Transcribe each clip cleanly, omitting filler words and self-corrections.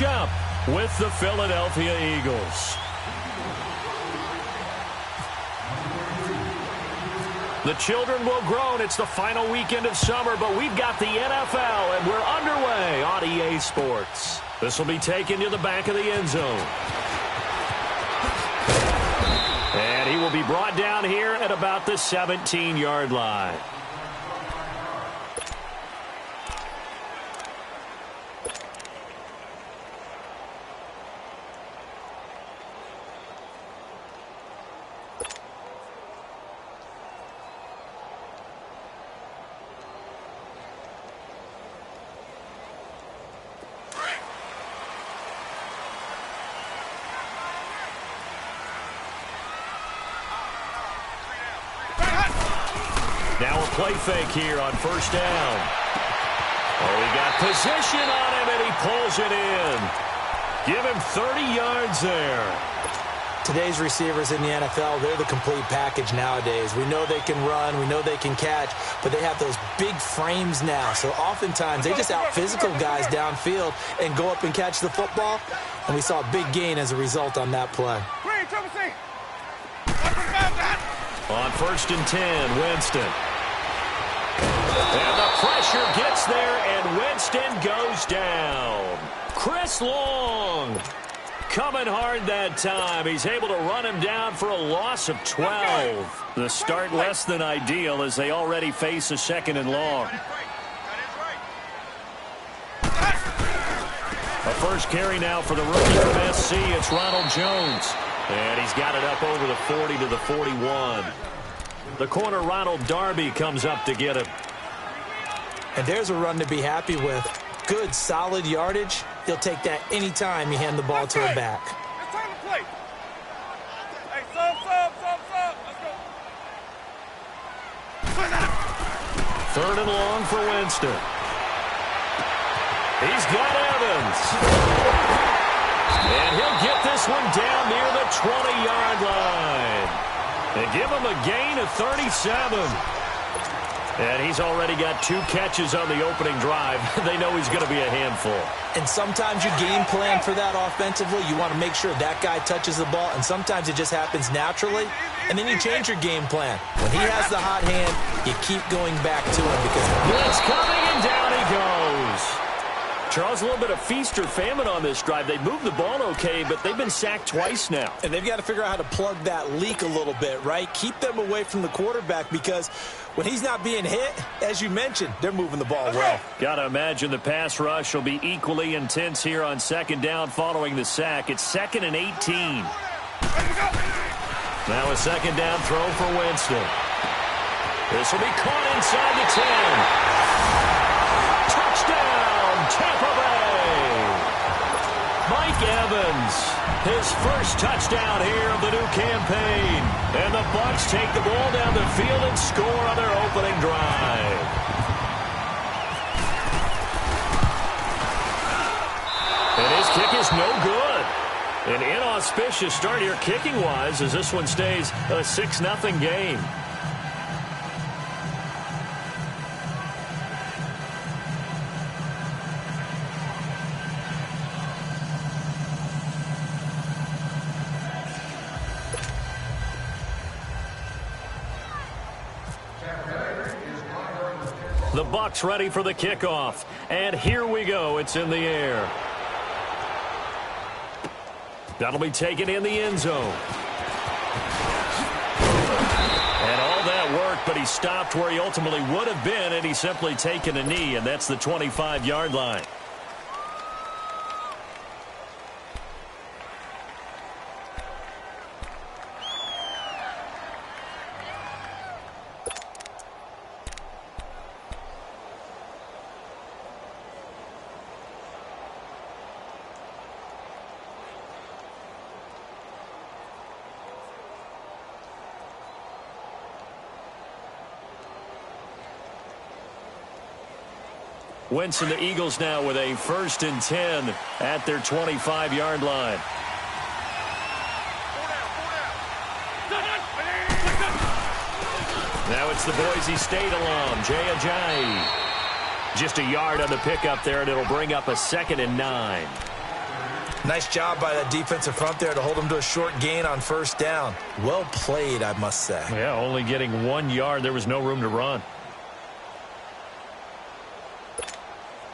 matchup with the Philadelphia Eagles. The children will groan. It's the final weekend of summer, but we've got the NFL, and we're underway on EA Sports. This will be taken to the back of the end zone. And he will be brought down here at about the 17-yard line. Now a play fake here on first down. Oh, he got position on him, and he pulls it in. Give him 30 yards there. Today's receivers in the NFL, they're the complete package nowadays. We know they can run, we know they can catch, but they have those big frames now. So oftentimes they just out-physical guys downfield and go up and catch the football. And we saw a big gain as a result on that play. On first and 10, Winston. And the pressure gets there, and Winston goes down. Chris Long coming hard that time. He's able to run him down for a loss of 12. The start less than ideal as they already face a second and long. A first carry now for the rookie from SC. It's Ronald Jones. And he's got it up over the 40 to the 41. The corner, Ronald Darby, comes up to get him. And there's a run to be happy with. Good, solid yardage. He'll take that anytime you hand the ball to a back. It's time to play. Hey, sub. Let's go. Third and long for Winston. He's got Evans. And he'll get this one down near the 20-yard line. They give him a gain of 37. And he's already got 2 catches on the opening drive. They know he's going to be a handful. And sometimes you game plan for that offensively. You want to make sure that guy touches the ball, and sometimes it just happens naturally. And then you change your game plan. When he has the hot hand, you keep going back to him because blitz coming, and down he goes. Charles, a little bit of feast or famine on this drive. They moved the ball okay, but they've been sacked twice now. And they've got to figure out how to plug that leak a little bit, right? Keep them away from the quarterback because when he's not being hit, as you mentioned, they're moving the ball well. Got to imagine the pass rush will be equally intense here on second down following the sack. It's 2nd and 18. Now a second down throw for Winston. This will be caught inside the 10. Touchdown, Tampa Bay. Mike Evans, his first touchdown here of the new campaign. And the Bucs take the ball down the field and score on their opening drive. And his kick is no good. An inauspicious start here kicking-wise as this one stays a 6-0 game. The Bucs ready for the kickoff. And here we go. It's in the air. That'll be taken in the end zone. And all that worked, but he stopped where he ultimately would have been, and he's simply taken a knee, and that's the 25-yard line. Winston, the Eagles now with a 1st and 10 at their 25-yard line. Now it's the Boise State alum, Jay Ajayi. Just a yard on the pickup there, and it'll bring up a 2nd and 9. Nice job by that defensive front there to hold him to a short gain on first down. Well played, I must say. Yeah, only getting 1 yard. There was no room to run.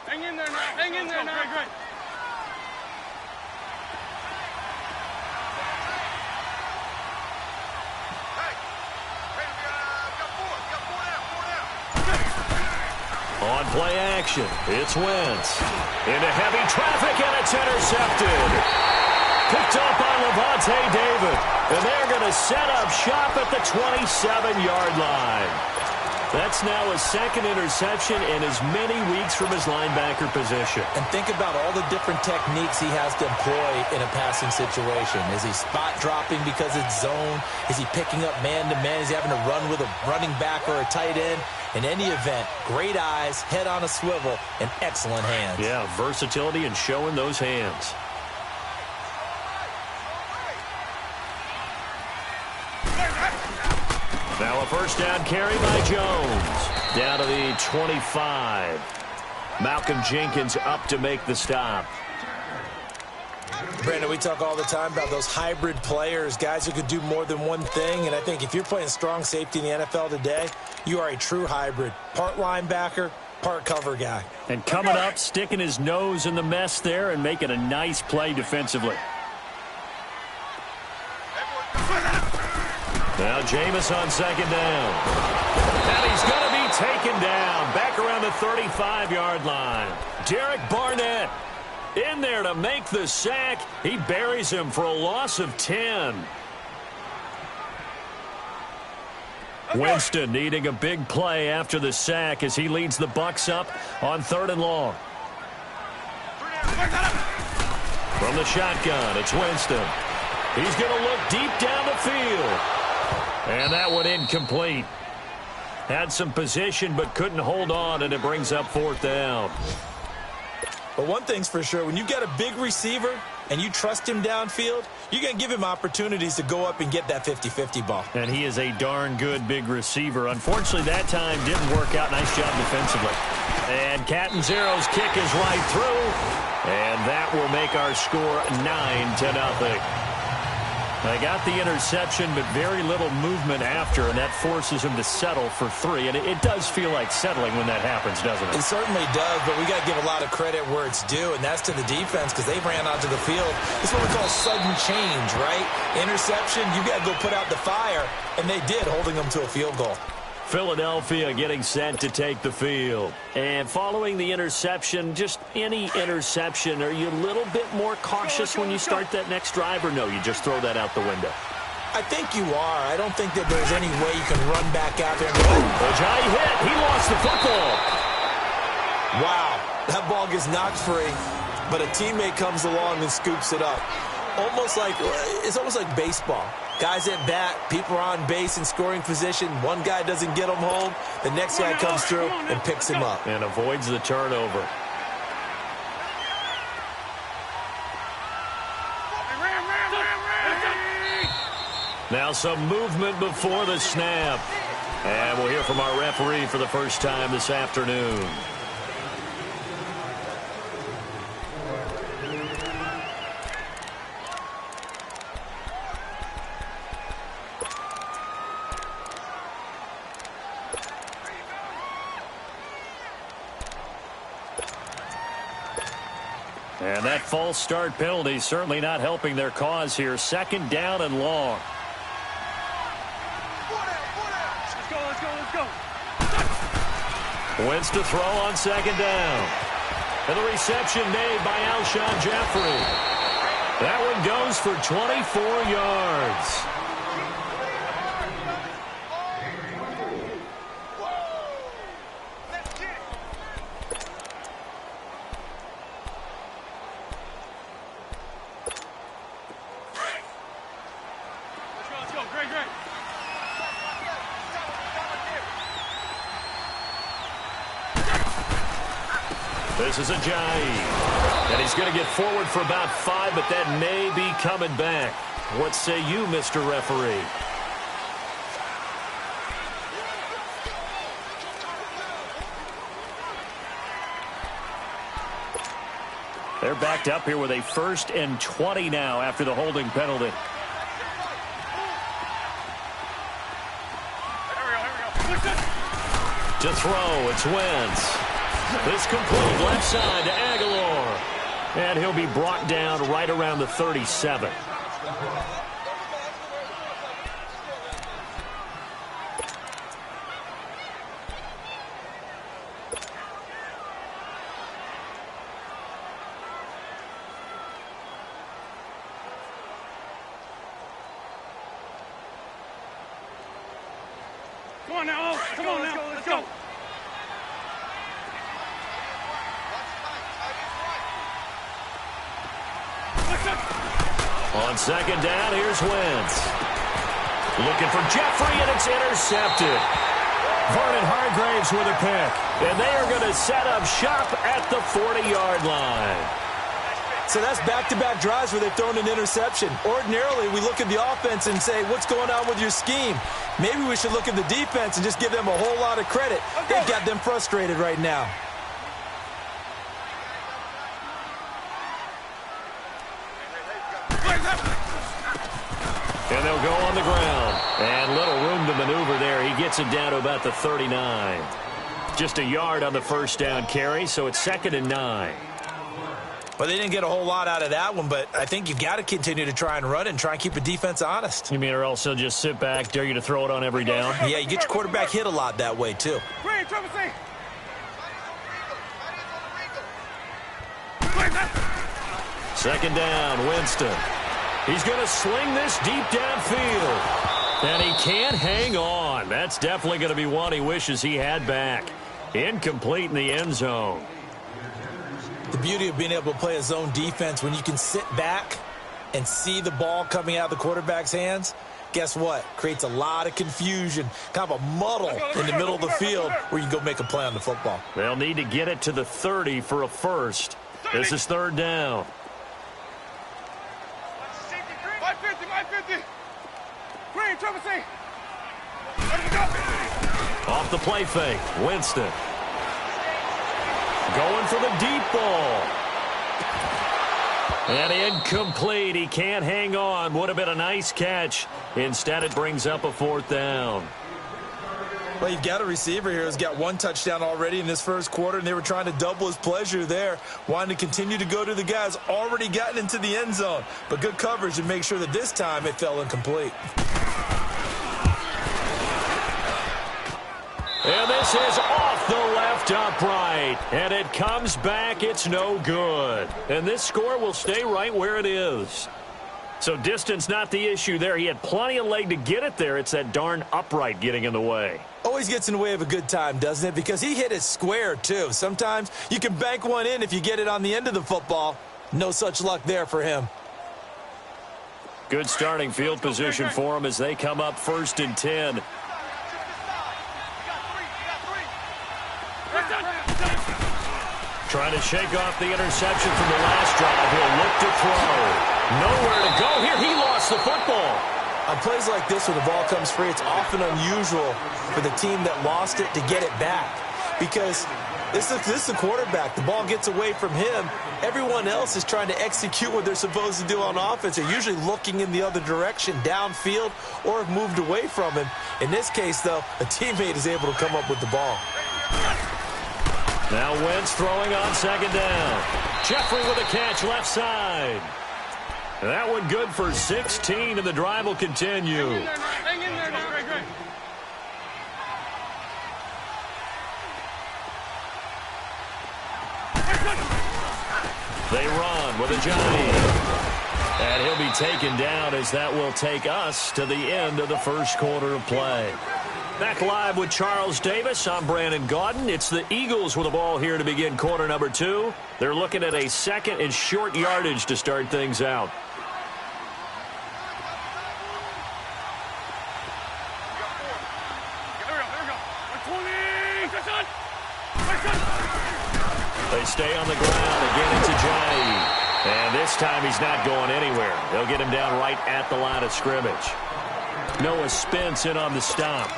Hang in there now. Hang in there now. Great. On play action, it's Wentz. Into heavy traffic, and it's intercepted. Picked up by Levante David. And they're going to set up shop at the 27-yard line. That's now his second interception in as many weeks from his linebacker position. And think about all the different techniques he has to employ in a passing situation. Is he spot dropping because it's zone? Is he picking up man-to-man? Is he having to run with a running back or a tight end? In any event, great eyes, head on a swivel, and excellent hands. Yeah, versatility and showing those hands. Now a first down carry by Jones. Down to the 25. Malcolm Jenkins up to make the stop. Brandon, we talk all the time about those hybrid players, guys who could do more than one thing. And I think if you're playing strong safety in the NFL today, you are a true hybrid. Part linebacker, part cover guy. And coming up, sticking his nose in the mess there and making a nice play defensively. Now Jameis on second down. And he's going to be taken down back around the 35-yard line. Derek Barnett in there to make the sack. He buries him for a loss of 10. Winston needing a big play after the sack as he leads the Bucs up on 3rd and long. From the shotgun, it's Winston. He's going to look deep down the field. And that one incomplete. Had some position but couldn't hold on, and it brings up 4th down. But one thing's for sure, when you've got a big receiver and you trust him downfield, you're going to give him opportunities to go up and get that 50-50 ball. And he is a darn good big receiver. Unfortunately, that time didn't work out. Nice job defensively. And Catanzaro's kick is right through. And that will make our score 9-0. They got the interception, but very little movement after, and that forces him to settle for 3. And it does feel like settling when that happens, doesn't it? It certainly does, but we got to give a lot of credit where it's due, and that's to the defense because they ran onto the field. It's what we call sudden change, right? Interception, you got to go put out the fire, and they did, holding them to a field goal. Philadelphia getting set to take the field. And following the interception, just any interception, are you a little bit more cautious when you start that next drive, or no, you just throw that out the window? I think you are. I don't think that there's any way you can run back out there and go, Ojai hit. He lost the football. Wow, that ball gets knocked free, but a teammate comes along and scoops it up. It's almost like baseball. Guys at bat, people are on base in scoring position. One guy doesn't get him home. The next guy comes through and picks him up. And avoids the turnover. Now some movement before the snap. And we'll hear from our referee for the first time this afternoon. And that false start penalty certainly not helping their cause here. 2nd down and long. Let's go. Wentz to throw on 2nd down. And the reception made by Alshon Jeffrey. That one goes for 24 yards. This is Ajayi. And he's going to get forward for about 5, but that may be coming back. What say you, Mr. Referee? They're backed up here with a 1st and 20 now after the holding penalty. To throw, it's Wentz. This complete left side to Aguilar. And he'll be brought down right around the 37. Come on now, come on now, let's go. On 2nd down, here's Wentz. Looking for Jeffrey, and it's intercepted. Vernon Hargraves with a pick. And they are going to set up shop at the 40-yard line. So that's back-to-back drives where they've thrown an interception. Ordinarily, we look at the offense and say, what's going on with your scheme? Maybe we should look at the defense and just give them a whole lot of credit. They've got them frustrated right now. And they'll go on the ground. And little room to maneuver there. He gets it down to about the 39. Just a yard on the 1st down carry, so it's 2nd and 9. Well, they didn't get a whole lot out of that one, but I think you've got to continue to try and run and try and keep the defense honest. You mean or else they'll just sit back, dare you to throw it on every down? Yeah, you get your quarterback hit a lot that way, too. Second down, Winston. He's going to sling this deep downfield. And he can't hang on. That's definitely going to be one he wishes he had back. Incomplete in the end zone. The beauty of being able to play a zone defense when you can sit back and see the ball coming out of the quarterback's hands, guess what? Creates a lot of confusion, kind of a muddle in the middle of the field where you can go make a play on the football. They'll need to get it to the 30 for a first. This is 3rd down. 550. Green, Trevor, say. Off the play fake, Winston. Going for the deep ball. And incomplete. He can't hang on. Would have been a nice catch. Instead, it brings up a 4th down. Well, you've got a receiver here who's got 1 touchdown already in this 1st quarter, and they were trying to double his pleasure there, wanting to continue to go to the guys already gotten into the end zone. But good coverage to make sure that this time it fell incomplete. And this is off the left upright. And it comes back. It's no good. And this score will stay right where it is. So distance not the issue there. He had plenty of leg to get it there. It's that darn upright getting in the way. Always gets in the way of a good time, doesn't it? Because he hit it square, too. Sometimes you can bank one in if you get it on the end of the football. No such luck there for him. Good starting field position for him as they come up 1st and 10. Trying to shake off the interception from the last drive. He'll look to throw. Nowhere to go here. He lost the football. On plays like this when the ball comes free, it's often unusual for the team that lost it to get it back. Because this is a quarterback. The ball gets away from him. Everyone else is trying to execute what they're supposed to do on offense. They're usually looking in the other direction, downfield, or have moved away from him. In this case, though, a teammate is able to come up with the ball. Now Wentz throwing on 2nd down. Jeffrey with a catch left side. That one good for 16, and the drive will continue. Hang in there now. Great. They run with a Johnny. And he'll be taken down as that will take us to the end of the 1st quarter of play. Back live with Charles Davis. I'm Brandon Gaudin. It's the Eagles with the ball here to begin quarter number 2. They're looking at a 2nd and short yardage to start things out. They stay on the ground. Again, it's a Johnny. And this time he's not going anywhere. They'll get him down right at the line of scrimmage. Noah Spence in on the stop.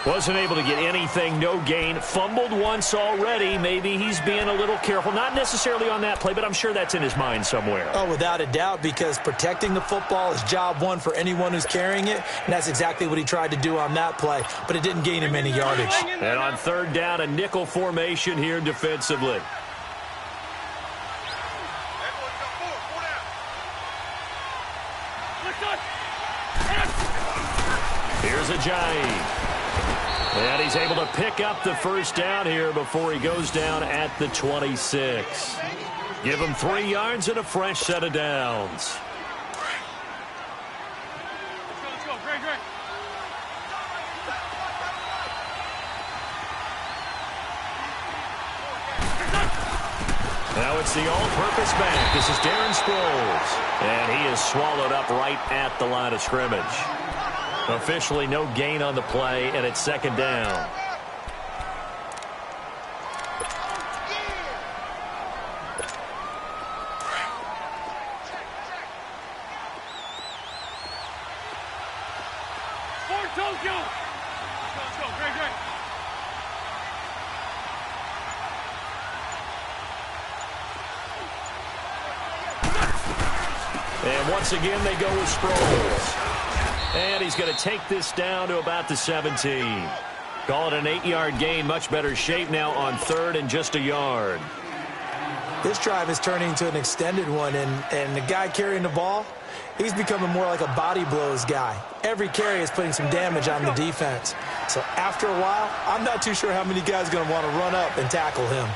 Wasn't able to get anything, no gain. Fumbled once already. Maybe he's being a little careful. Not necessarily on that play, but I'm sure that's in his mind somewhere. Oh, without a doubt, because protecting the football is job one for anyone who's carrying it, and that's exactly what he tried to do on that play, but it didn't gain him any yardage. And on third down, a nickel formation here defensively. Here's Ajayi. And he's able to pick up the first down here before he goes down at the 26. Give him 3 yards and a fresh set of downs. Let's go. Greg. Now it's the all-purpose back. This is Darren Sproles. And he is swallowed up right at the line of scrimmage. Officially no gain on the play, and it's second down. Let's go. Greg. And once again, they go with Sproles. And he's going to take this down to about the 17. Call it an 8-yard gain. Much better shape now on third and just a yard. This drive is turning into an extended one, and the guy carrying the ball, he's becoming more like a body blows guy. Every carry is putting some damage on the defense. So after a while, I'm not too sure how many guys are going to want to run up and tackle him.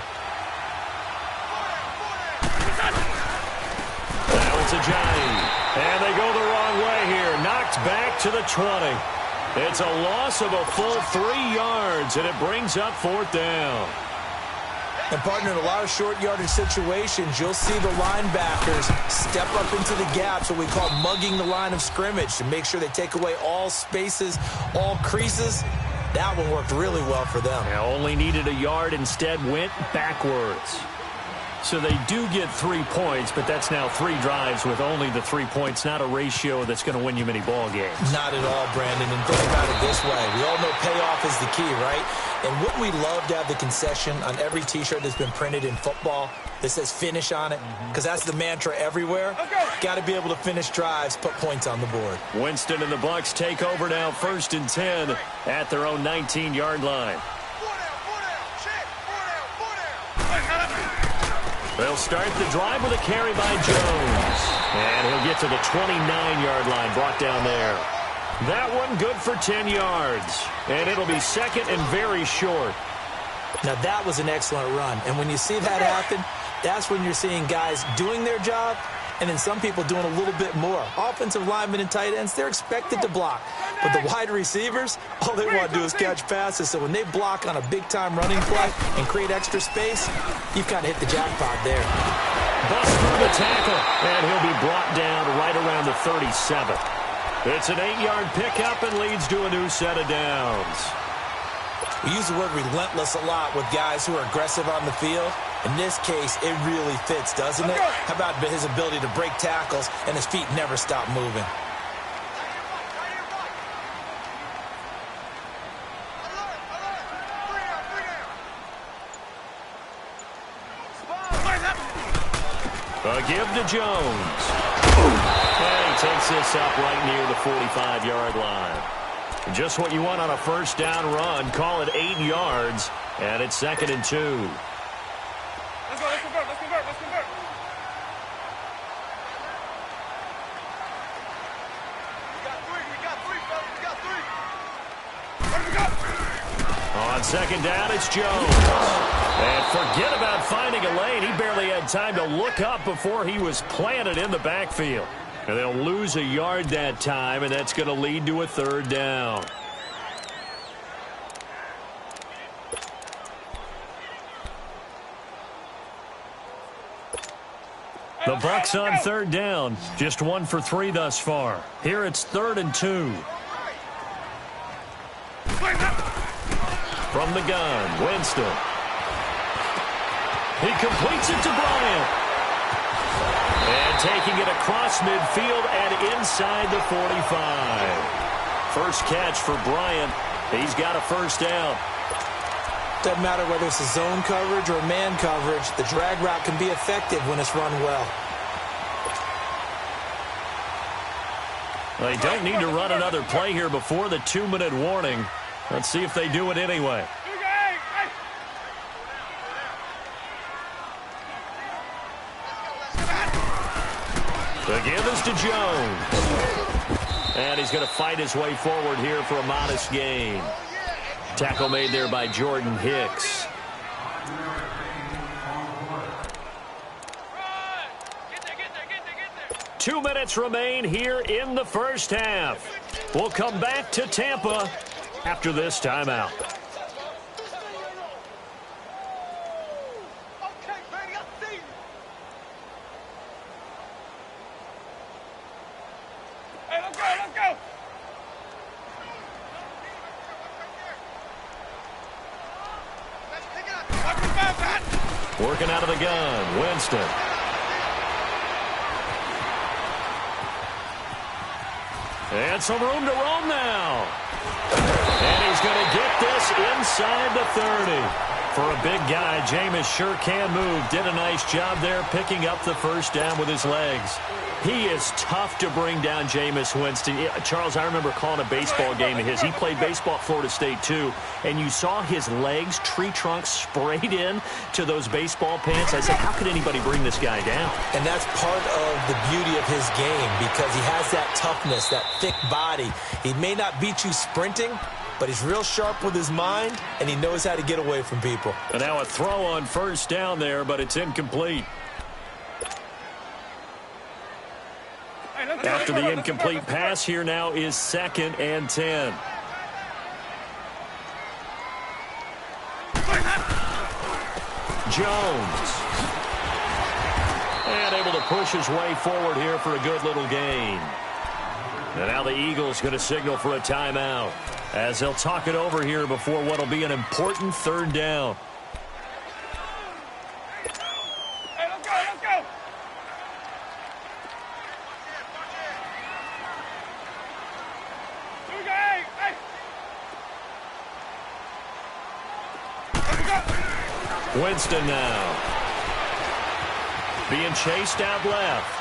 Now it's Ajayi. And they go the wrong way here. Knocked back to the 20. It's a loss of a full 3 yards, and it brings up fourth down. And, partner, in a lot of short yardage situations, you'll see the linebackers step up into the gaps, what we call mugging the line of scrimmage, to make sure they take away all spaces, all creases. That one worked really well for them. Now only needed a yard, instead went backwards. So they do get 3 points, but that's now 3 drives with only the 3 points, not a ratio that's going to win you many ball games. Not at all, Brandon. And think about it this way. We all know payoff is the key, right? And wouldn't we love to have the concession on every T-shirt that's been printed in football that says finish on it? Because that's the mantra everywhere. Got to be able to finish drives, put points on the board. Winston and the Bucs take over now, 1st and 10 at their own 19-yard line. They'll start the drive with a carry by Jones. And he'll get to the 29-yard line, brought down there. That one good for 10 yards. And it'll be second and very short. Now, that was an excellent run. And when you see that happen, that's when you're seeing guys doing their job and then some people doing a little bit more. Offensive linemen and tight ends, they're expected to block. But the wide receivers, all they want to do is catch passes. So when they block on a big-time running play and create extra space, you've kind of hit the jackpot there. Bust through the tackle, and he'll be brought down right around the 37. It's an 8-yard pickup and leads to a new set of downs. We use the word relentless a lot with guys who are aggressive on the field. In this case, it really fits, doesn't it? How about his ability to break tackles and his feet never stop moving? A give to Jones. And he takes this up right near the 45-yard line. Just what you want on a first down run. Call it 8 yards, and it's 2nd and 2. Let's convert. We got 3, On second down, it's Jones. And forget about finding a lane. He barely had time to look up before he was planted in the backfield. And they'll lose a yard that time, and that's going to lead to a 3rd down. The Bucs on 3rd down. Just 1 for 3 thus far. Here it's 3rd and 2. From the gun, Winston. He completes it to Bryant. And taking it across midfield and inside the 45. First catch for Bryant, He's got a first down. Doesn't matter whether it's a zone coverage or man coverage, the drag route can be effective when it's run well. They don't need to run another play here before the 2-minute warning. Let's see if they do it anyway. The give is to Jones. And he's going to fight his way forward here for a modest gain. Tackle made there by Jordan Hicks. Two minutes remain here in the first half. We'll come back to Tampa after this timeout. Working out of the gun, Winston. And some room to roam now. And he's going to get this inside the 30. For a big guy, Jameis sure can move. Did a nice job there picking up the first down with his legs. He is tough to bring down, Jameis Winston. Charles, I remember calling a baseball game of his. He played baseball at Florida State, too. And you saw his legs, tree trunks sprayed in to those baseball pants. I said, how could anybody bring this guy down? And that's part of the beauty of his game because he has that toughness, that thick body. He may not beat you sprinting, but he's real sharp with his mind, and he knows how to get away from people. And now a throw on first down there, but it's incomplete. After the incomplete pass, here now is 2nd and 10. Jones. And able to push his way forward here for a good little gain. And now the Eagles going to signal for a timeout as they'll talk it over here before what will be an important 3rd down. Winston now. Being chased out left.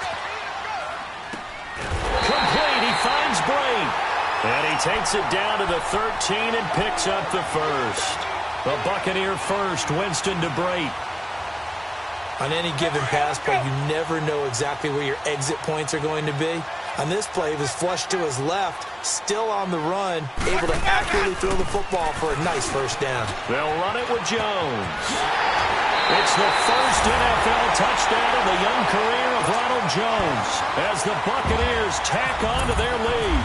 Complete. He finds Bray. And he takes it down to the 13 and picks up the first. The Buccaneer first. Winston to Bray. On any given pass play, you never know exactly where your exit points are going to be. On this play, he was flushed to his left, still on the run, able to accurately throw the football for a nice first down. They'll run it with Jones. It's the first NFL touchdown of the young career of Ronald Jones as the Buccaneers tack on to their lead.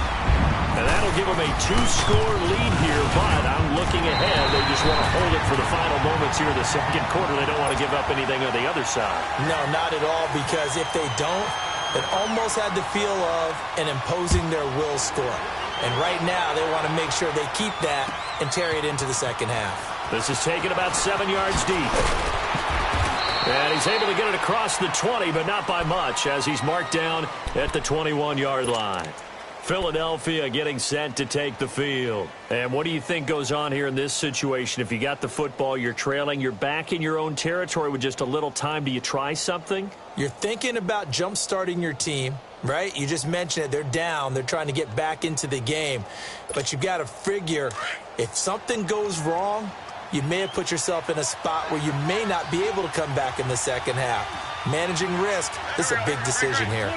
And that'll give them a 2-score lead here, but I'm looking ahead. They just want to hold it for the final moments here in the second quarter. They don't want to give up anything on the other side. No, not at all, because if they don't, it almost had the feel of an imposing their will score. And right now, they want to make sure they keep that and carry it into the second half. This is taken about 7 yards deep. And he's able to get it across the 20, but not by much, as he's marked down at the 21-yard line. Philadelphia getting set to take the field. And what do you think goes on here in this situation? If you got the football, you're trailing, you're back in your own territory with just a little time. Do you try something? You're thinking about jump-starting your team, right? You just mentioned it. They're down. They're trying to get back into the game. But you've got to figure if something goes wrong, you may have put yourself in a spot where you may not be able to come back in the second half. Managing risk, this is a big decision here.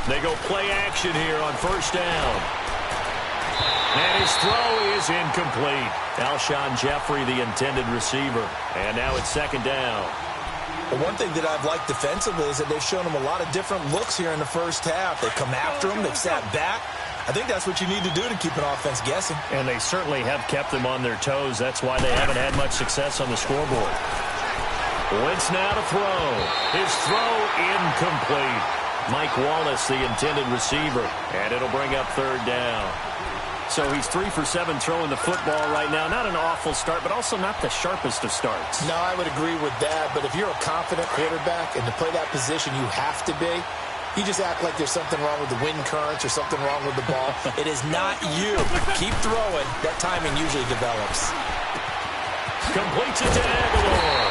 They go play action here on first down. And his throw is incomplete. Alshon Jeffrey, the intended receiver. And now it's 2nd down. Well, one thing that I've liked defensively is that they've shown him a lot of different looks here in the first half. They've come after him. They've sat back. I think that's what you need to do to keep an offense guessing. And they certainly have kept them on their toes. That's why they haven't had much success on the scoreboard. Wentz now to throw. His throw incomplete. Mike Wallace, the intended receiver. And it'll bring up 3rd down. So he's 3 for 7 throwing the football right now. Not an awful start, but also not the sharpest of starts. No, I would agree with that. But if you're a confident quarterback and to play that position you have to be, You just act like there's something wrong with the wind currents or something wrong with the ball. It is not you. Keep throwing. That timing usually develops. Completes it to Aguilar.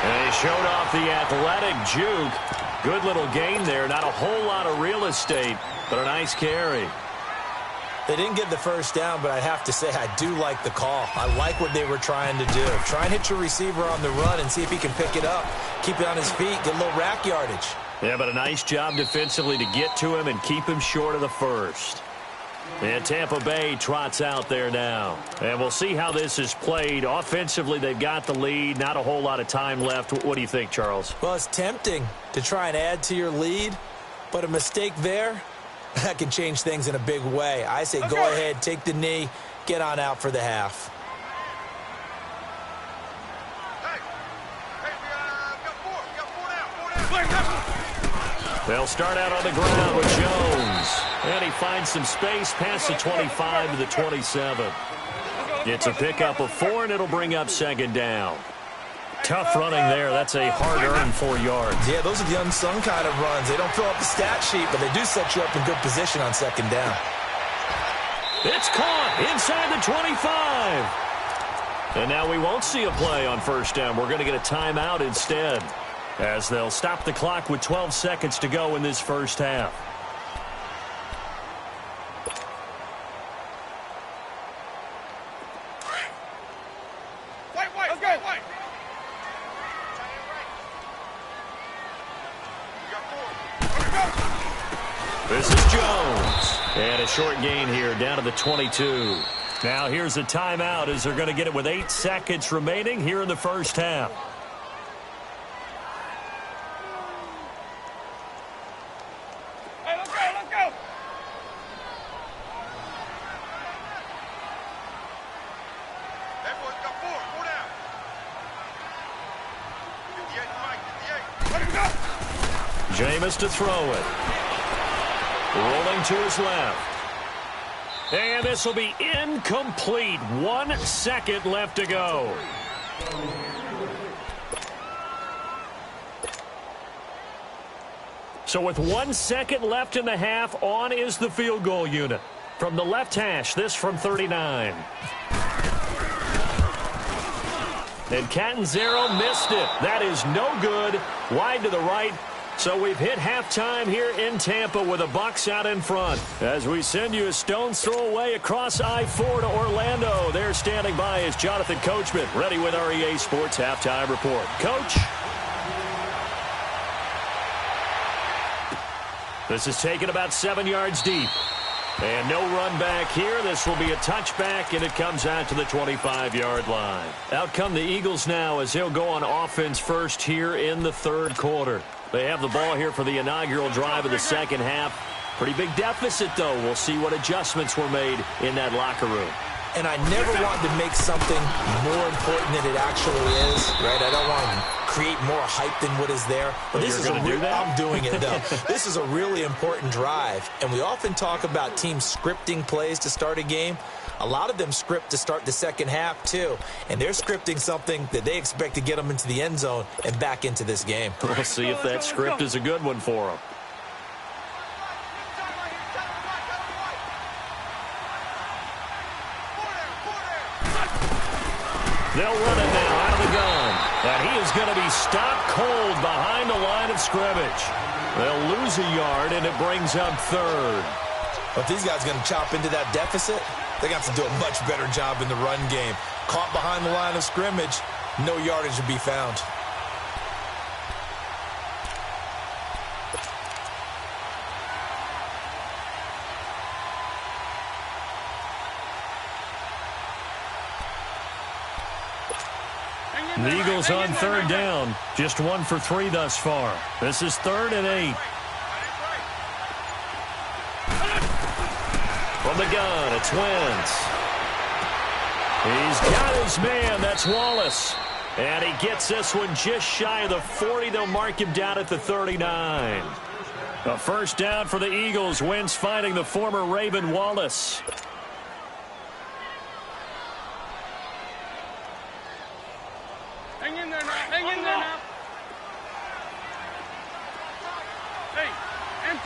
And he showed off the athletic juke. Good little gain there. Not a whole lot of real estate, but a nice carry. They didn't get the first down, but I have to say I do like the call. I like what they were trying to do. Try and hit your receiver on the run and see if he can pick it up. Keep it on his feet, get a little rack yardage. Yeah, but a nice job defensively to get to him and keep him short of the first. And Tampa Bay trots out there now. And we'll see how this is played. Offensively, they've got the lead. Not a whole lot of time left. What do you think, Charles? Well, it's tempting to try and add to your lead, but a mistake there, that can change things in a big way. I say go ahead, take the knee, get on out for the half. They'll start out on the ground with Jones. And he finds some space past the 25 to the 27. It's a pickup of 4, and it'll bring up second down. Tough running there. That's a hard-earned 4 yards. Yeah, those are the unsung kind of runs. They don't fill up the stat sheet, but they do set you up in good position on second down. It's caught inside the 25. And now we won't see a play on first down. We're going to get a timeout instead, as they'll stop the clock with 12 seconds to go in this first half. This is Jones. And a short gain here down to the 22. Now here's a timeout as they're going to get it with 8 seconds remaining here in the first half. Hey, let's go, let's go. That boy's got 4 down. 58, Mike, 58. Jameis to throw it. Rolling to his left. And this will be incomplete. 1 second left to go. So with 1 second left in the half, on is the field goal unit. From the left hash, this from 39. And Catanzaro missed it. That is no good. Wide to the right. So we've hit halftime here in Tampa with the Bucs out in front. As we send you a stone's throw away across I-4 to Orlando. There standing by is Jonathan Coachman, ready with our EA Sports Halftime Report. Coach? This is taken about 7 yards deep. And no run back here. This will be a touchback, and it comes out to the 25-yard line. Out come the Eagles now as they'll go on offense first here in the third quarter. They have the ball here for the inaugural drive of the second half. Pretty big deficit, though. We'll see what adjustments were made in that locker room. And I never want to make something more important than it actually is, right? I don't want to create more hype than what is there. But this is I'm doing it, though. This is a really important drive. And we often talk about teams scripting plays to start a game. A lot of them script to start the second half, too. And they're scripting something that they expect to get them into the end zone and back into this game. We'll see if that script is a good one for them. They'll run it now out of the gun. And he is going to be stopped cold behind the line of scrimmage. They'll lose a yard, and it brings up third. But these guys are going to chop into that deficit. They got to do a much better job in the run game. Caught behind the line of scrimmage, no yardage to be found. The Eagles on third down. Just 1 for 3 thus far. This is 3rd and 8. From the gun, it's Wentz. He's got his man. That's Wallace. And he gets this one just shy of the 40. They'll mark him down at the 39. A first down for the Eagles. Wentz finding the former Raven Wallace. Hang in there now. Hang in there now. Hey, and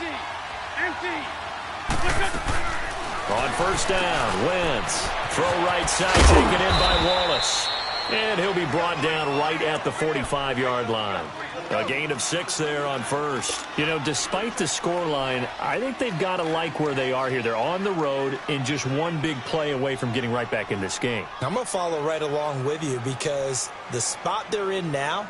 On first down, Wentz. Throw right side, taken in by Wallace. And he'll be brought down right at the 45-yard line. A gain of 6 there on first. You know, despite the scoreline, I think they've got to like where they are here. They're on the road and just one big play away from getting right back in this game. I'm going to follow right along with you because the spot they're in now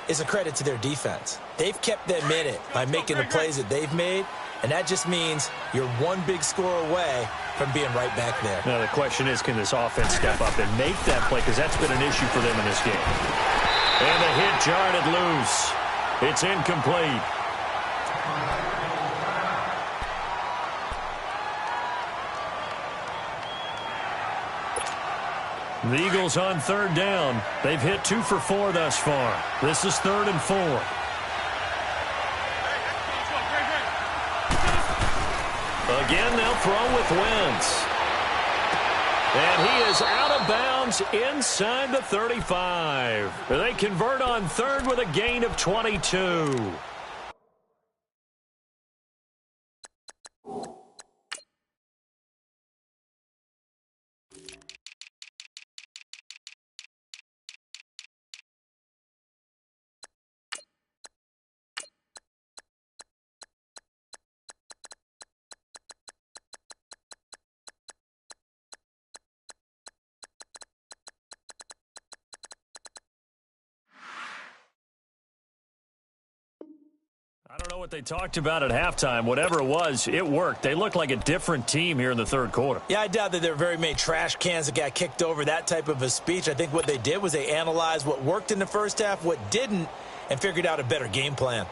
is a credit to their defense. They've kept them in it by making the plays that they've made, and that just means you're one big score away from being right back there. Now, the question is, can this offense step up and make that play? Because that's been an issue for them in this game. And the hit jarred it loose. It's incomplete. The Eagles on third down. They've hit 2 for 4 thus far. This is 3rd and 4. Again, they'll throw with Wentz. And he is out of bounds inside the 35. They convert on third with a gain of 22. I don't know what they talked about at halftime. Whatever it was, it worked. They look like a different team here in the third quarter. Yeah, I doubt that there are very many trash cans that got kicked over, that type of a speech. I think what they did was they analyzed what worked in the first half, what didn't, and figured out a better game plan.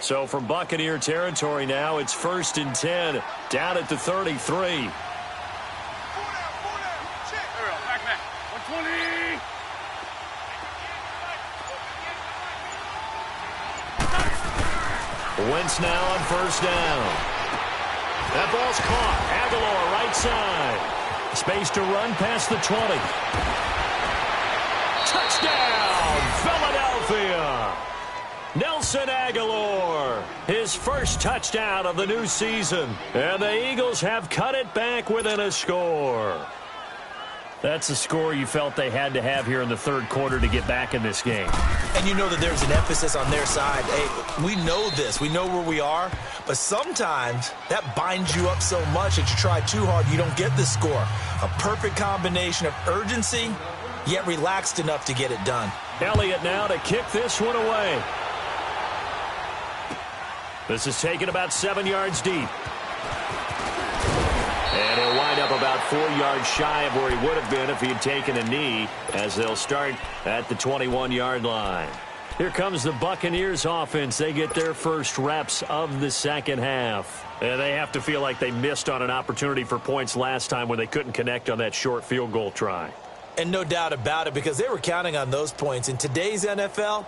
So from Buccaneer territory now, it's 1st and 10, down at the 33. Wentz now on first down. That ball's caught. Aguilar right side. Space to run past the 20. Touchdown, Philadelphia. Nelson Aguilar, his first touchdown of the new season. And the Eagles have cut it back within a score. That's a score you felt they had to have here in the third quarter to get back in this game. And you know that there's an emphasis on their side. Hey, we know this. We know where we are. But sometimes that binds you up so much that you try too hard, you don't get the score. A perfect combination of urgency, yet relaxed enough to get it done. Elliott now to kick this one away. This is taken about 7 yards deep. And he'll wind up about 4 yards shy of where he would have been if he had taken a knee, as they'll start at the 21-yard line. Here comes the Buccaneers offense. They get their first reps of the second half. And they have to feel like they missed on an opportunity for points last time when they couldn't connect on that short field goal try. And no doubt about it, because they were counting on those points. In today's NFL,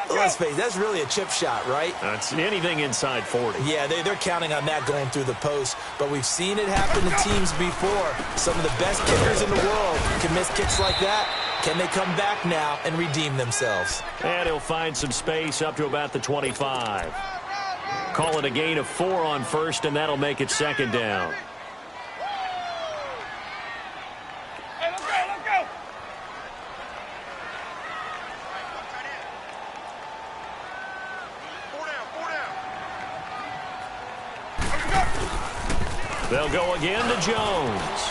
let's face it, that's really a chip shot, right? That's anything inside 40. Yeah, they're counting on that going through the post. But we've seen it happen to teams before. Some of the best kickers in the world can miss kicks like that. Can they come back now and redeem themselves? And he'll find some space up to about the 25. Call it a gain of 4 on first, and that'll make it 2nd down. They'll go again to Jones.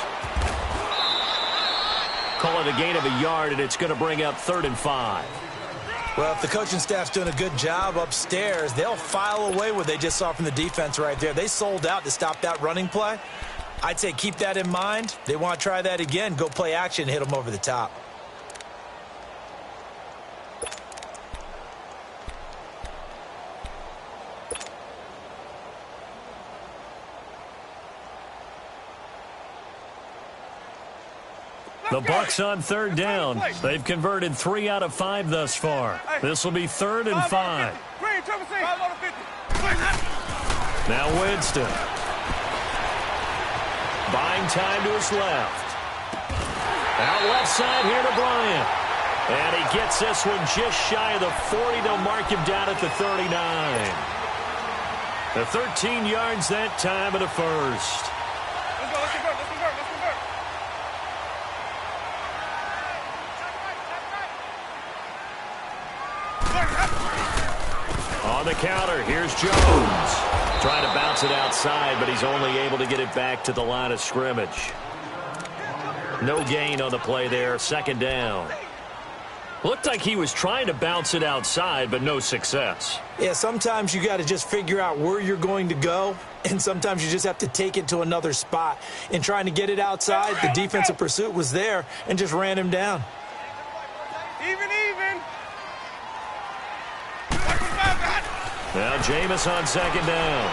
Call it a gain of a yard, and it's going to bring up 3rd and 5. Well, if the coaching staff's doing a good job upstairs, they'll file away what they just saw from the defense right there. They sold out to stop that running play. I'd say keep that in mind. They want to try that again. Go play action, hit them over the top. The Bucs on 3rd down. They've converted 3 out of 5 thus far. This will be 3rd and 5. Now Winston. Buying time to his left. Out left side here to Bryant. And he gets this one just shy of the 40. They'll mark him down at the 39. The 13 yards that time of the first. Let's go, let's convert, let's convert, let's convert. On the counter, here's Jones. Trying to bounce it outside, but he's only able to get it back to the line of scrimmage. No gain on the play there, second down. Looked like he was trying to bounce it outside, but no success. Yeah, sometimes you got to just figure out where you're going to go, and sometimes you just have to take it to another spot. In trying to get it outside, the defensive pursuit was there and just ran him down. Even. Now Jameis on second down.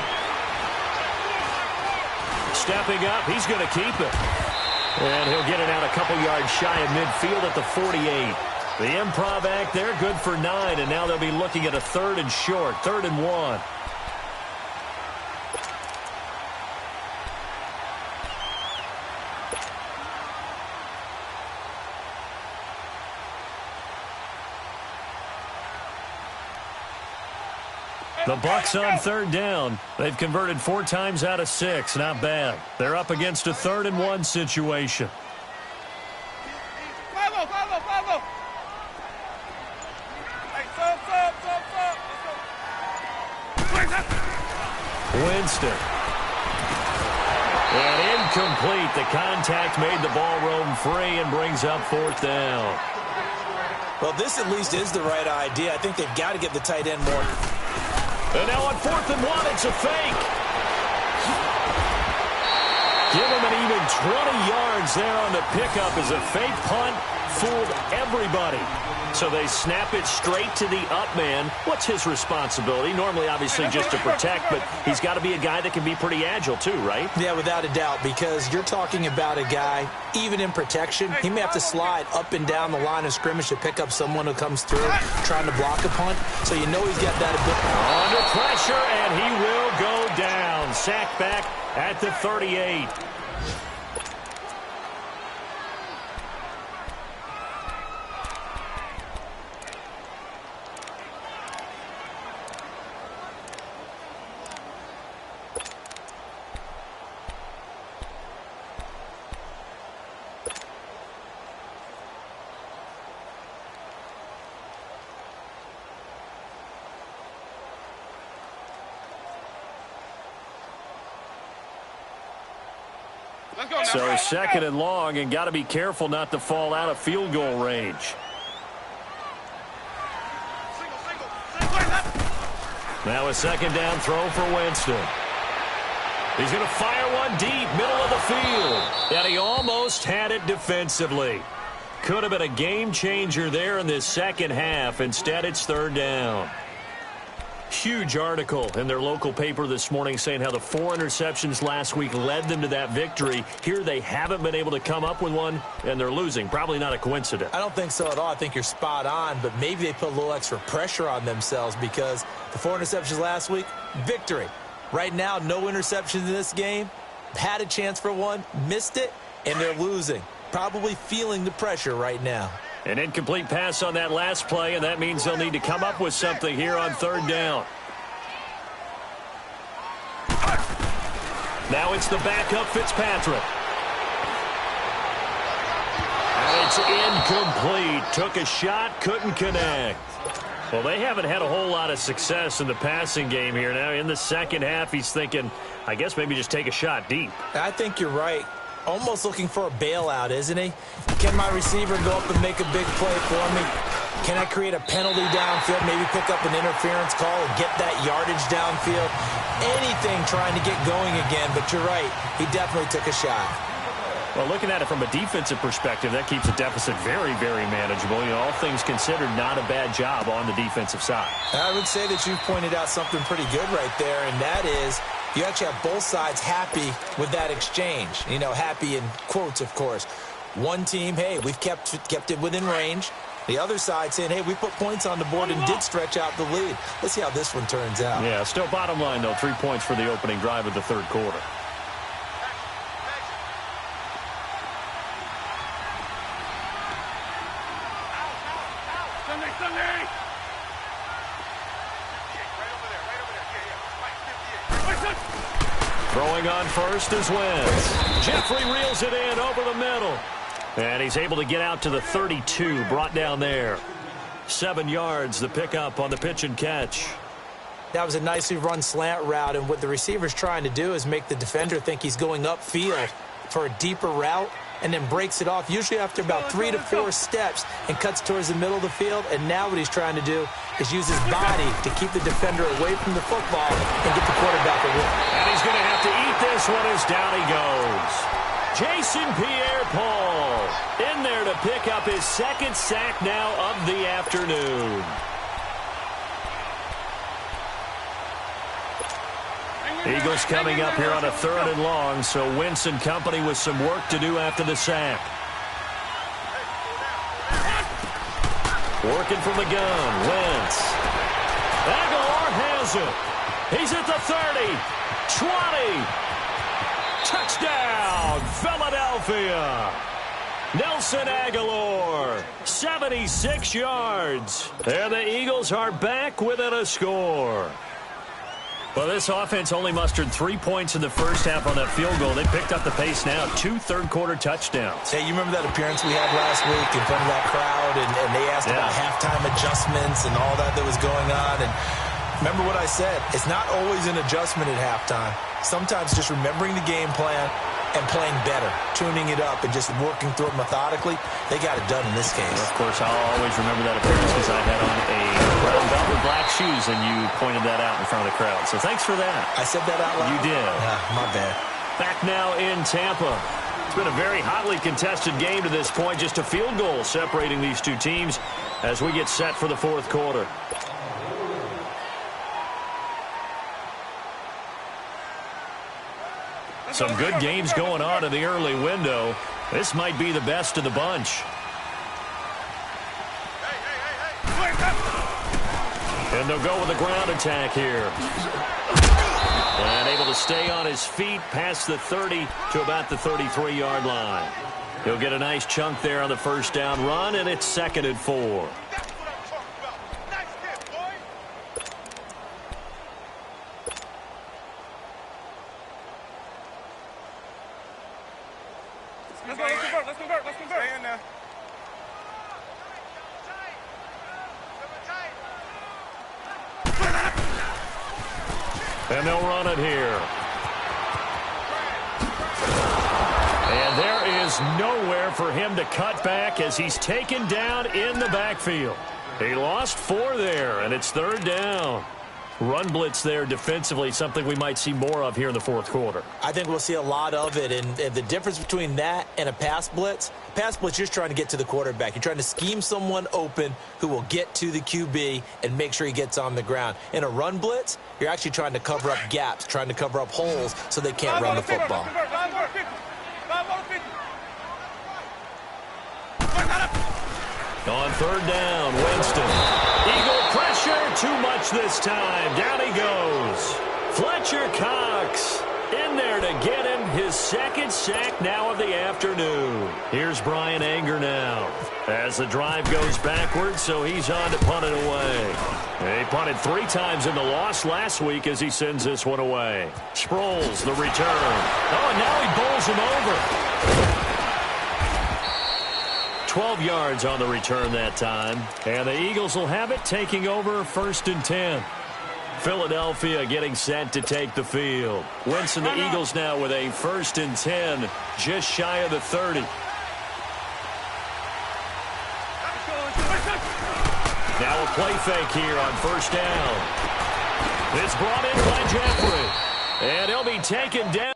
Stepping up, he's going to keep it. And he'll get it out a couple yards shy of midfield at the 48. The improv act there, good for 9, and now they'll be looking at a 3rd and short, 3rd and 1. The Bucs on 3rd down. They've converted 4 times out of 6. Not bad. They're up against a 3rd and 1 situation. Follow. Hey, stop. Winston. And incomplete. The contact made the ball roam free and brings up 4th down. Well, this at least is the right idea. I think they've got to get the tight end more. And now on 4th and 1, it's a fake. Give him an even 20 yards there on the pickup as a fake punt fooled everybody. So they snap it straight to the up man. What's his responsibility? Normally, obviously, just to protect, but he's got to be a guy that can be pretty agile too, right? Yeah, without a doubt, because you're talking about a guy, even in protection, he may have to slide up and down the line of scrimmage to pick up someone who comes through trying to block a punt. So you know he's got that ability. Under pressure, and he will go down. Sacked back at the 38. So 2nd and long, and got to be careful not to fall out of field goal range. Now a 2nd down throw for Winston. He's going to fire one deep, middle of the field. And he almost had it defensively. Could have been a game changer there in this second half. Instead, it's 3rd down. Huge article in their local paper this morning saying how the 4 interceptions last week led them to that victory. Here they haven't been able to come up with one, and they're losing. Probably not a coincidence. I don't think so at all. I think you're spot on, but maybe they put a little extra pressure on themselves because the 4 interceptions last week, victory. Right now, no interceptions in this game. Had a chance for one, missed it, and they're losing. Probably feeling the pressure right now. An incomplete pass on that last play, and that means they'll need to come up with something here on 3rd down. Now it's the backup Fitzpatrick. And it's incomplete. Took a shot, couldn't connect. Well, they haven't had a whole lot of success in the passing game here. Now in the second half, he's thinking, I guess maybe just take a shot deep. I think you're right. Almost looking for a bailout, isn't he? Can my receiver go up and make a big play for me? Can I create a penalty downfield, maybe pick up an interference call and get that yardage downfield? Anything trying to get going again, but you're right. He definitely took a shot. Well, looking at it from a defensive perspective, that keeps the deficit very, very manageable. You know, all things considered, not a bad job on the defensive side. I would say that you've pointed out something pretty good right there, and that is you actually have both sides happy with that exchange. You know, happy in quotes, of course. One team, hey, we've kept it within range. The other side saying, hey, we put points on the board and did stretch out the lead. Let's see how this one turns out. Yeah, still bottom line, though, 3 points for the opening drive of the 3rd quarter. Sunday! Right over there. Yeah. Right, 58. Throwing on first is Wentz. Jeffrey reels it in over the middle. And he's able to get out to the 32, brought down there. 7 yards, the pickup on the pitch and catch. That was a nicely run slant route, and what the receiver's trying to do is make the defender think he's going upfield for a deeper route, and then breaks it off, usually after about 3 to 4 steps, and cuts towards the middle of the field. And now what he's trying to do is use his body to keep the defender away from the football and get the quarterback a win. And he's going to have to eat this one as down he goes. Jason Pierre-Paul in there to pick up his 2nd sack now of the afternoon. Eagles coming up here on a 3rd and long, so Wentz and company with some work to do after the sack. Working from the gun, Wentz. Aguilar has it. He's at the 30, 20. Touchdown, Philadelphia. Nelson Aguilar, 76 yards. And the Eagles are back within a score. Well, this offense only mustered 3 points in the first half on that field goal. They picked up the pace now. 2 third-quarter touchdowns. Hey, you remember that appearance we had last week in front of that crowd, and they asked about halftime adjustments and all that was going on. And remember what I said. It's not always an adjustment at halftime. Sometimes just remembering the game plan and playing better, tuning it up and just working through it methodically. They got it done in this case. Well, of course, I'll always remember that appearance because I had on a brown belt with black shoes, and you pointed that out in front of the crowd. So thanks for that. I said that out loud? You did. My bad. Back now in Tampa. It's been a very hotly contested game to this point. Just a field goal separating these two teams as we get set for the 4th quarter. Some good games going on in the early window. This might be the best of the bunch. And they'll go with the ground attack here. And able to stay on his feet past the 30 to about the 33-yard line. He'll get a nice chunk there on the first down run, and it's 2nd and 4. Let's convert. Stay in there. And they'll run it here. And there is nowhere for him to cut back as he's taken down in the backfield. He lost 4 there, and it's 3rd down. Run blitz there defensively, something we might see more of here in the 4th quarter. I think we'll see a lot of it, and the difference between that and a pass blitz, you're just trying to get to the quarterback. You're trying to scheme someone open who will get to the QB and make sure he gets on the ground. In a run blitz, you're actually trying to cover up gaps, trying to cover up holes so they can't run the football. On 3rd down, Winston. Eagle pressure, too much this time. Down he goes. Fletcher Cox in there to get him his 2nd sack now of the afternoon. Here's Brian Anger now as the drive goes backwards, so he's on to punt it away. He punted 3 times in the loss last week as he sends this one away. Sproles, the return. Oh, and now he bowls him over. 12 yards on the return that time. And the Eagles will have it, taking over 1st and 10. Philadelphia getting set to take the field. Wentz and the Eagles now with a 1st and 10, just shy of the 30. Now a play fake here on 1st down. It's brought in by Jeffrey. And he'll be taken down.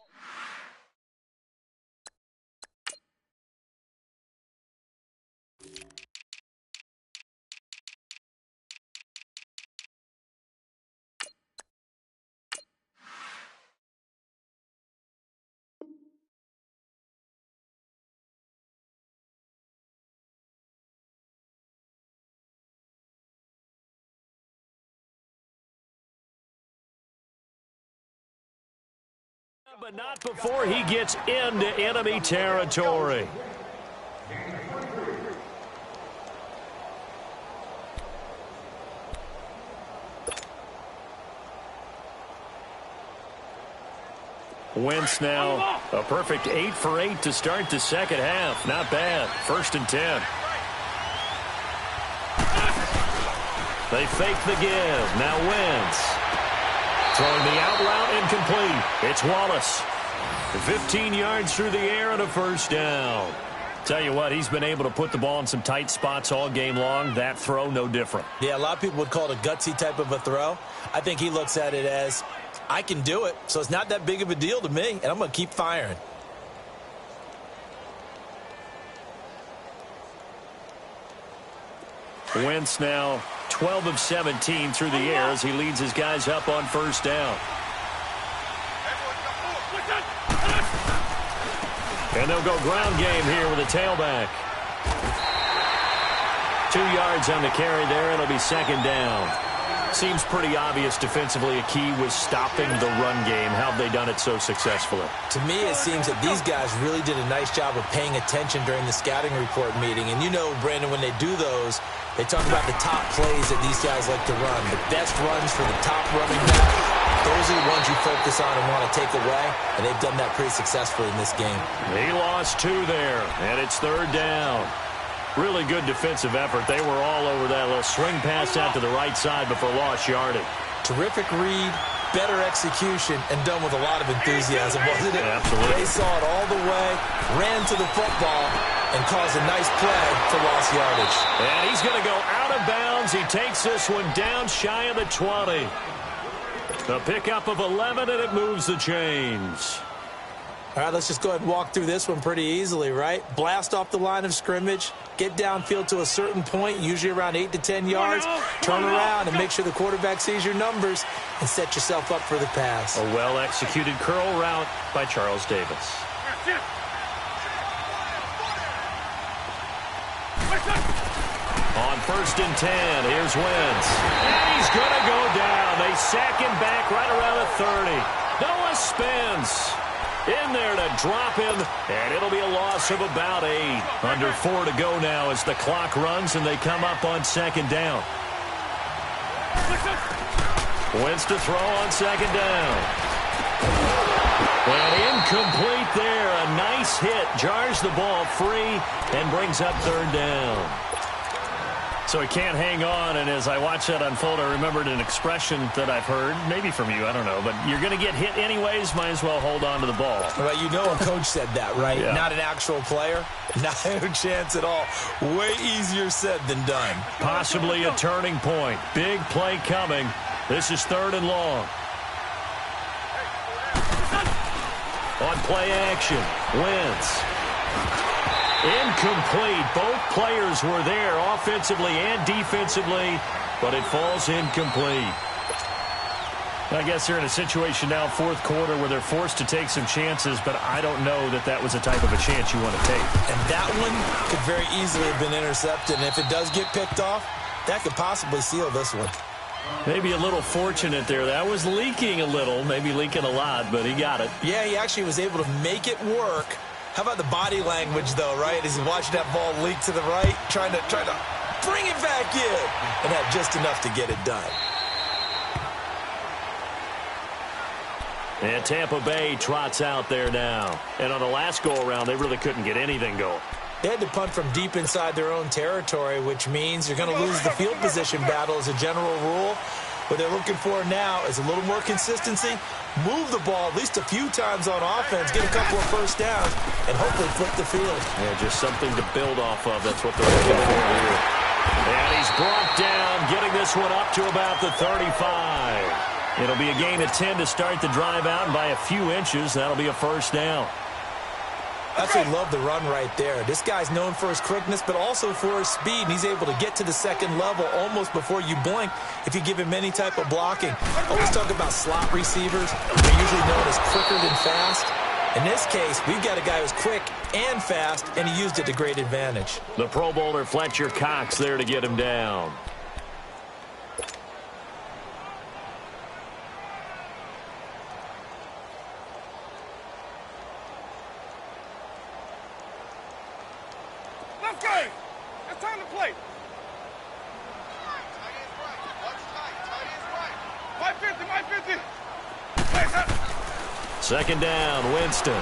But not before he gets into enemy territory. Wentz now a perfect 8 for 8 to start the second half. Not bad. 1st and 10. They fake the give. Now Wentz. Throwing the out route incomplete. It's Wallace. 15 yards through the air and a 1st down. Tell you what, he's been able to put the ball in some tight spots all game long. That throw, no different. Yeah, a lot of people would call it a gutsy type of a throw. I think he looks at it as, I can do it, so it's not that big of a deal to me, and I'm going to keep firing. Wentz now 12 of 17 through the air as he leads his guys up on 1st down. And they'll go ground game here with a tailback. 2 yards on the carry there. It'll be 2nd down. Seems pretty obvious defensively a key was stopping the run game. How have they done it so successfully? To me, it seems that these guys really did a nice job of paying attention during the scouting report meeting. And you know, Brandon, when they do those, they talk about the top plays that these guys like to run. The best runs for the top running back. Those are the ones you focus on and want to take away, and they've done that pretty successfully in this game. He lost 2 there, and it's 3rd down. Really good defensive effort. They were all over that little swing pass out to the right side before lost yardage. Terrific read, better execution, and done with a lot of enthusiasm, wasn't it? Absolutely. They saw it all the way, ran to the football, and caused a nice play for lost yardage. And he's going to go out of bounds. He takes this one down shy of the 20. A pickup of 11, and it moves the chains. All right, let's just go ahead and walk through this one pretty easily, right? Blast off the line of scrimmage, get downfield to a certain point, usually around 8 to 10 yards, turn around and make sure the quarterback sees your numbers and set yourself up for the pass. A well-executed curl route by Charles Davis. On 1st and 10, here's Wentz. And he's going to go down. They sack him back right around the 30. Noah spins in there to drop him, and it'll be a loss of about 8. Under 4 to go now as the clock runs, and they come up on 2nd down. Wentz to throw on 2nd down. And incomplete there. A nice hit. Jars the ball free and brings up 3rd down. So he can't hang on, and as I watch that unfold, I remembered an expression that I've heard, maybe from you, I don't know, but you're going to get hit anyways, might as well hold on to the ball. Well, you know a coach said that, right? Yeah. Not an actual player. Not a chance at all. Way easier said than done. Possibly a turning point. Big play coming. This is 3rd and long. On play action, Wentz. Incomplete. Both players were there offensively and defensively, but it falls incomplete. I guess they're in a situation now, 4th quarter, where they're forced to take some chances, but I don't know that that was the type of a chance you want to take. And that one could very easily have been intercepted, and if it does get picked off, that could possibly seal this one. Maybe a little fortunate there. That was leaking a little, maybe leaking a lot, but he got it. Yeah, he actually was able to make it work. How about the body language, though, right? As he watched that ball leak to the right, trying to bring it back in, and had just enough to get it done. And Tampa Bay trots out there now. And on the last go-around, they really couldn't get anything going. They had to punt from deep inside their own territory, which means you're going to lose the field position battle as a general rule. What they're looking for now is a little more consistency, move the ball at least a few times on offense, get a couple of 1st downs, and hopefully flip the field. Yeah, just something to build off of. That's what they're looking for here. And he's brought down, getting this one up to about the 35. It'll be a gain of 10 to start the drive out, and by a few inches, that'll be a 1st down. Absolutely love the run right there. This guy's known for his quickness, but also for his speed. And he's able to get to the 2nd level almost before you blink if you give him any type of blocking. Always talk about slot receivers. They're usually known as quicker than fast. In this case, we've got a guy who's quick and fast, and he used it to great advantage. The Pro Bowler Fletcher Cox there to get him down. Let's go! It's time to play. 550, 550. Second down, Winston.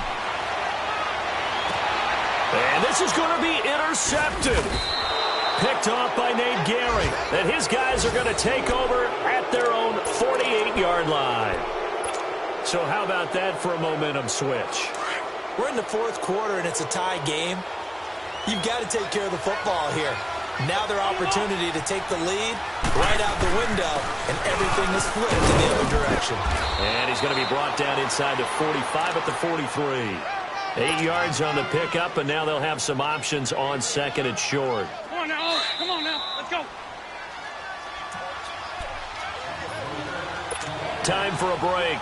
And this is going to be intercepted. Picked off by Nate Gehring. And his guys are going to take over at their own 48-yard line. So how about that for a momentum switch? We're in the fourth quarter, and it's a tie game. You've got to take care of the football here. Now their opportunity to take the lead right out the window, and everything is flipped in the other direction. And he's going to be brought down inside the 45 at the 43. 8 yards on the pickup, and now they'll have some options on second and short. Come on now. Come on now. Let's go. Time for a break.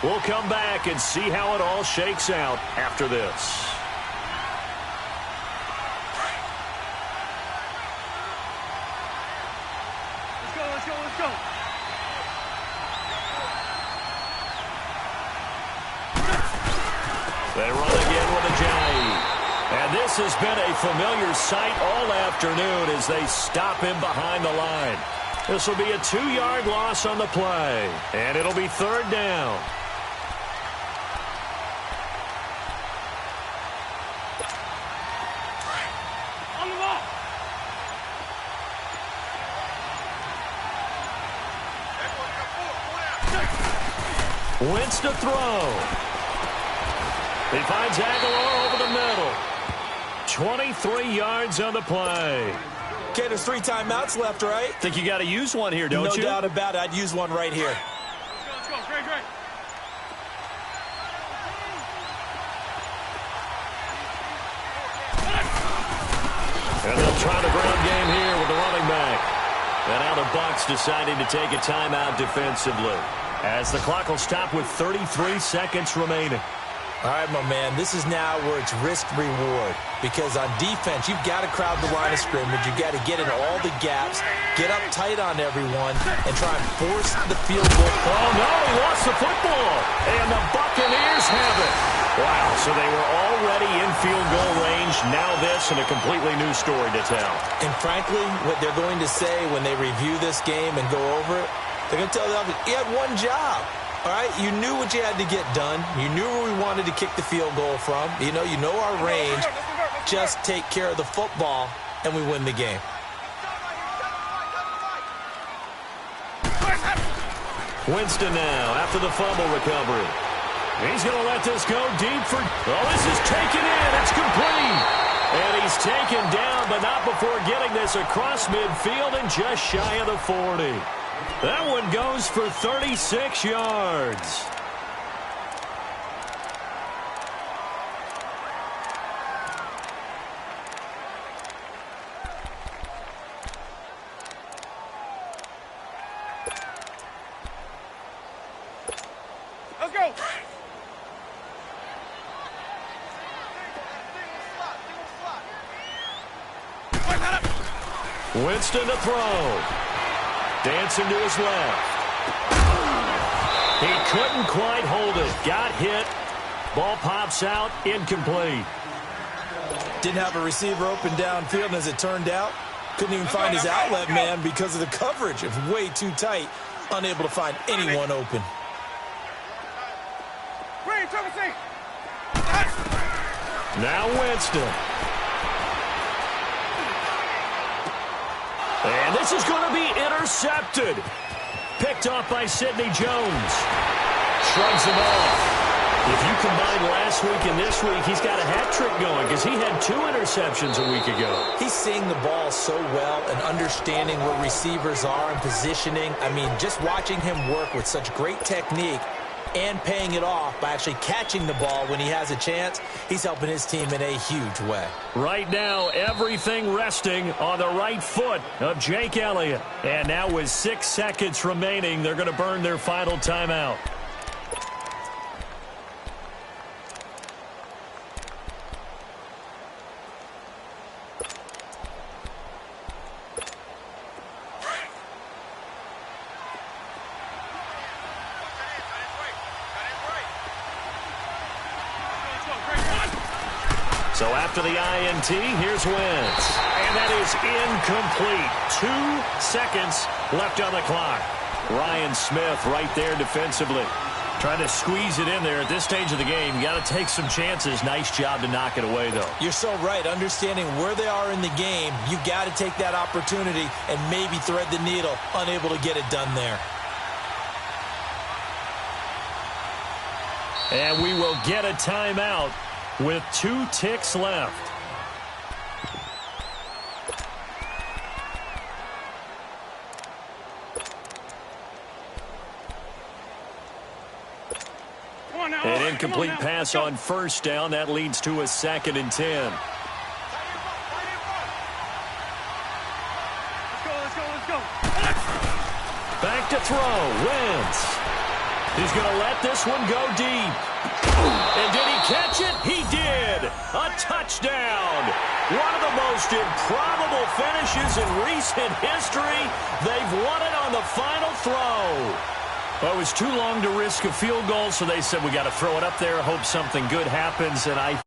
We'll come back and see how it all shakes out after this. Let's go. Let's go. They run again with Ajayi. And this has been a familiar sight all afternoon as they stop him behind the line. This will be a 2-yard loss on the play. And it'll be third down. On the ball. Wentz to throw. He finds Aguilar over the middle. 23 yards on the play. Okay, there's 3 timeouts left, right? Think you got to use one here, don't you? No doubt about it. I'd use one right here. Let's go. Great. And they'll try the ground game here with the running back. And now the Bucs deciding to take a timeout defensively, as the clock will stop with 33 seconds remaining. All right, my man, this is now where it's risk-reward. Because on defense, you've got to crowd the line of scrimmage. You've got to get in all the gaps, get up tight on everyone, and try and force the field goal. Oh, no, he lost the football. And the Buccaneers have it. Wow, so they were already in field goal range. Now this and a completely new story to tell. And frankly, what they're going to say when they review this game and go over it, they're going to tell them, you had one job. All right, you knew what you had to get done. You knew where we wanted to kick the field goal from. You know our range. Just take care of the football, and we win the game. Winston now after the fumble recovery. He's going to let this go deep for... Oh, this is taken in. It's complete. And he's taken down, but not before getting this across midfield and just shy of the 40. That one goes for 36 yards. Let's go. Winston to throw. Dancing to his left. He couldn't quite hold it. Got hit. Ball pops out. Incomplete. Didn't have a receiver open downfield, and as it turned out, couldn't even find his outlet man because of the coverage. It was way too tight. Unable to find anyone open. Now Winston. And this is going to be intercepted. Picked off by Sidney Jones. Shrugs him off. If you combine last week and this week, he's got a hat trick going because he had 2 interceptions a week ago. He's seeing the ball so well and understanding where receivers are and positioning. I mean, just watching him work with such great technique and paying it off by actually catching the ball when he has a chance, he's helping his team in a huge way. Right now, everything resting on the right foot of Jake Elliott. And now with 6 seconds remaining, they're going to burn their final timeout. So after the INT, here's Wentz. And that is incomplete. 2 seconds left on the clock. Ryan Smith right there defensively, Trying to squeeze it in there at this stage of the game. You got to take some chances. Nice job to knock it away, though. You're so right. Understanding where they are in the game, you got to take that opportunity and maybe thread the needle. Unable to get it done there. And we will get a timeout with 2 ticks left. An incomplete pass on first down. That leads to a 2nd and 10. Let's go. Back to throw. Wentz. He's going to let this one go deep. And did he catch it? He did. A touchdown. One of the most improbable finishes in recent history. They've won it on the final throw. Well, it was too long to risk a field goal, so they said we got to throw it up there, hope something good happens, and I